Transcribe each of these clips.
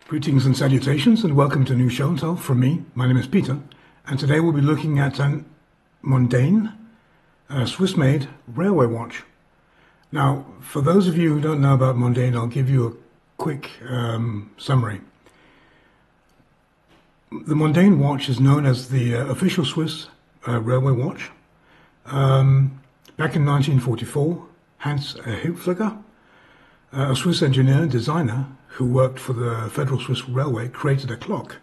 Greetings and salutations, and welcome to a new show and tell from me. My name is Peter, and today we'll be looking at an Mondaine, Swiss-made railway watch. Now, for those of you who don't know about Mondaine, I'll give you a quick summary. The Mondaine watch is known as the official Swiss railway watch. Back in 1944, Hans Hilfiger, a Swiss engineer and designer who worked for the Federal Swiss Railway, created a clock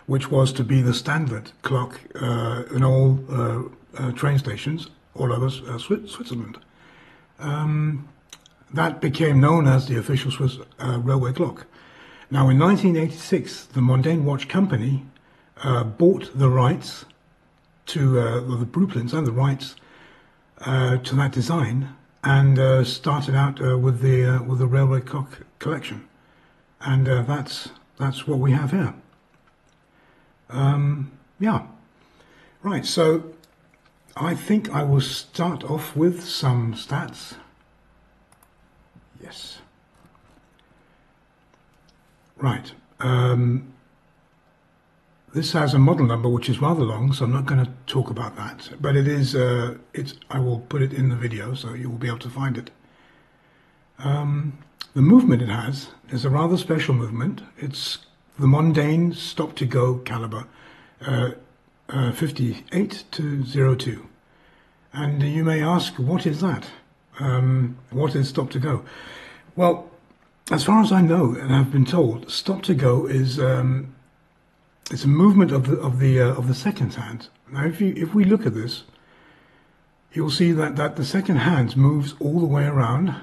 which was to be the standard clock in all train stations all over Switzerland. That became known as the official Swiss railway clock. Now in 1986, the Mondaine Watch Company bought the rights to the blueprints and the rights to that design, and started out with the railway clock collection, and that's what we have here. Yeah, right. So I think I will start off with some stats. Yes. Right. This has a model number which is rather long, so I'm not going to talk about that. But it is, I will put it in the video, so you will be able to find it. The movement it has is a rather special movement. It's the Mondaine stop2go caliber 58.202. And you may ask, what is that? What is stop2go? Well, as far as I know and have been told, stop2go is it's a movement of the second hand. Now, if we look at this, you'll see that the second hand moves all the way around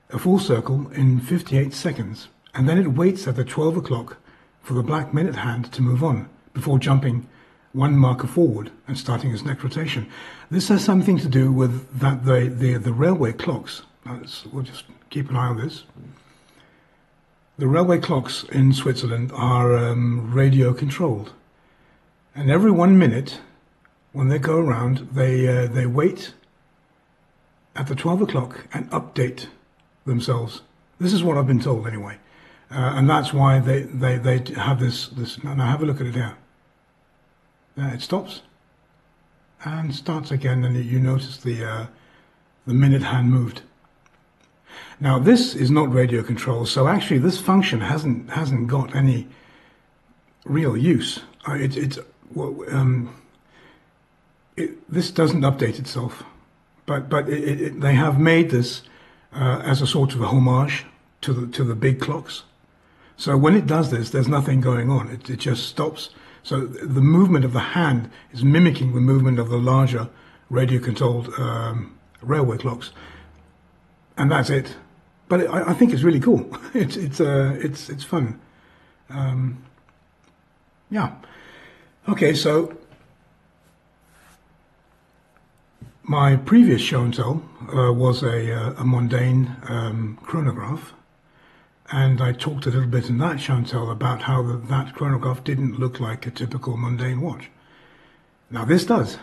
a full circle in 58 seconds, and then it waits at the 12 o'clock for the black minute hand to move on before jumping one marker forward and starting its next rotation. This has something to do with that the railway clocks. We'll just keep an eye on this. The railway clocks in Switzerland are radio controlled, and every 1 minute when they go around, they wait at the 12 o'clock and update themselves. This is what I've been told anyway, and that's why they have this. Now have a look at it here. It stops and starts again, and you notice the minute hand moved. Now this is not radio control, so actually this function hasn't got any real use. This doesn't update itself, but they have made this as a sort of a homage to the big clocks. So when it does this, there's nothing going on. It just stops. So the movement of the hand is mimicking the movement of the larger radio-controlled railway clocks, and that's it. But I think it's really cool. It's fun. Yeah. Okay, so my previous show and tell was a Mondaine chronograph, and I talked a little bit in that show and tell about how that chronograph didn't look like a typical Mondaine watch. Now this does,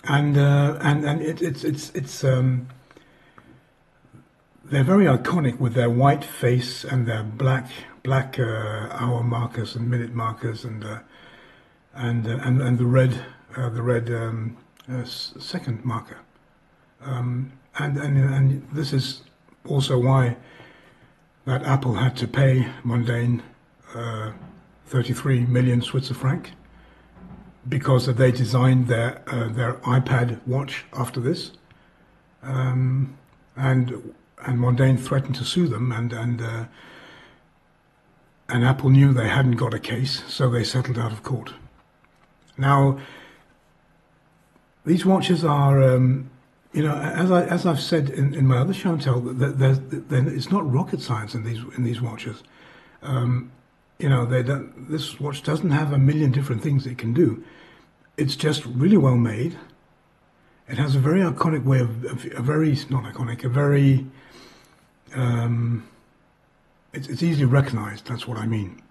and it's they're very iconic with their white face and their black hour markers and minute markers and the red second marker, and this is also why that Apple had to pay Mondaine 33 million Swiss franc, because they designed their iPad watch after this, and Mondaine threatened to sue them, and Apple knew they hadn't got a case, so they settled out of court. Now, these watches are, as I've said in my other show and tell, it's not rocket science in these watches. This watch doesn't have a million different things it can do. It's just really well made. It has a very iconic way it's easily recognized. That's what I mean.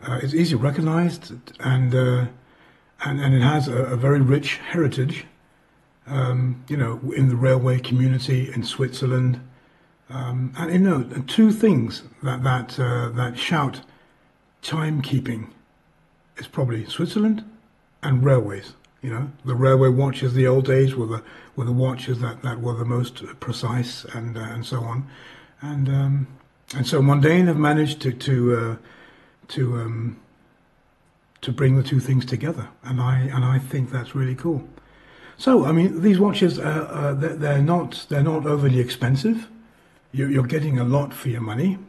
It's easily recognized, and it has a very rich heritage, in the railway community in Switzerland, And you know, two things that shout timekeeping is probably Switzerland and railways. You know, the railway watches, the old days were the watches that were the most precise and so on, and so Mondaine have managed to bring the two things together, and I think that's really cool. So I mean, these watches they're not overly expensive. You're getting a lot for your money,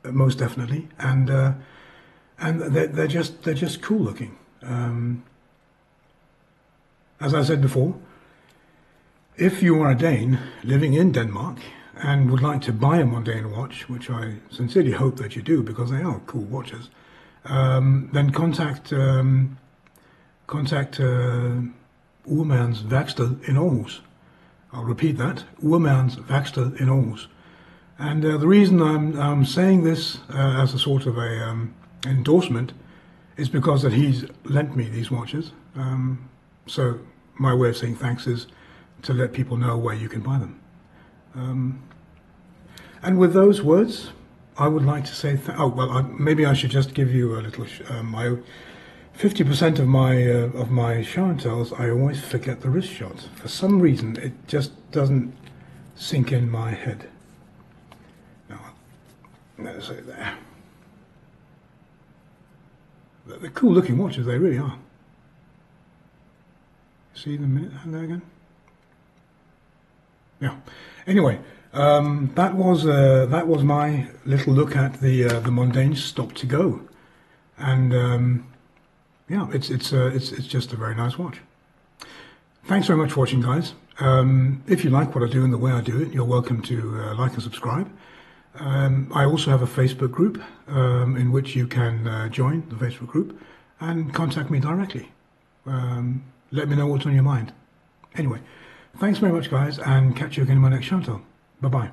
most definitely, and they're just cool looking. As I said before, if you are a Dane living in Denmark and would like to buy a Mondaine watch, which I sincerely hope that you do because they are cool watches, then contact Urmans Værksted in Aarhus. I'll repeat that, Urmans Værksted in Aarhus. And the reason I'm saying this as a sort of a endorsement is because that he's lent me these watches. So my way of saying thanks is to let people know where you can buy them. And with those words, I would like to say, maybe I should just give you a little, my 50% of my show-and-tells, I always forget the wrist shot. For some reason, it just doesn't sink in my head. Now, let's say there. They're cool looking watches, they really are. See the minute hand there again? Yeah. Anyway, that was my little look at the Mondaine stop2go, and yeah, it's just a very nice watch. Thanks very much for watching, guys. If you like what I do and the way I do it, you're welcome to like and subscribe. I also have a Facebook group in which you can join the Facebook group and contact me directly. Let me know what's on your mind. Anyway, thanks very much, guys, and catch you again in my next show-and-tell. Bye-bye.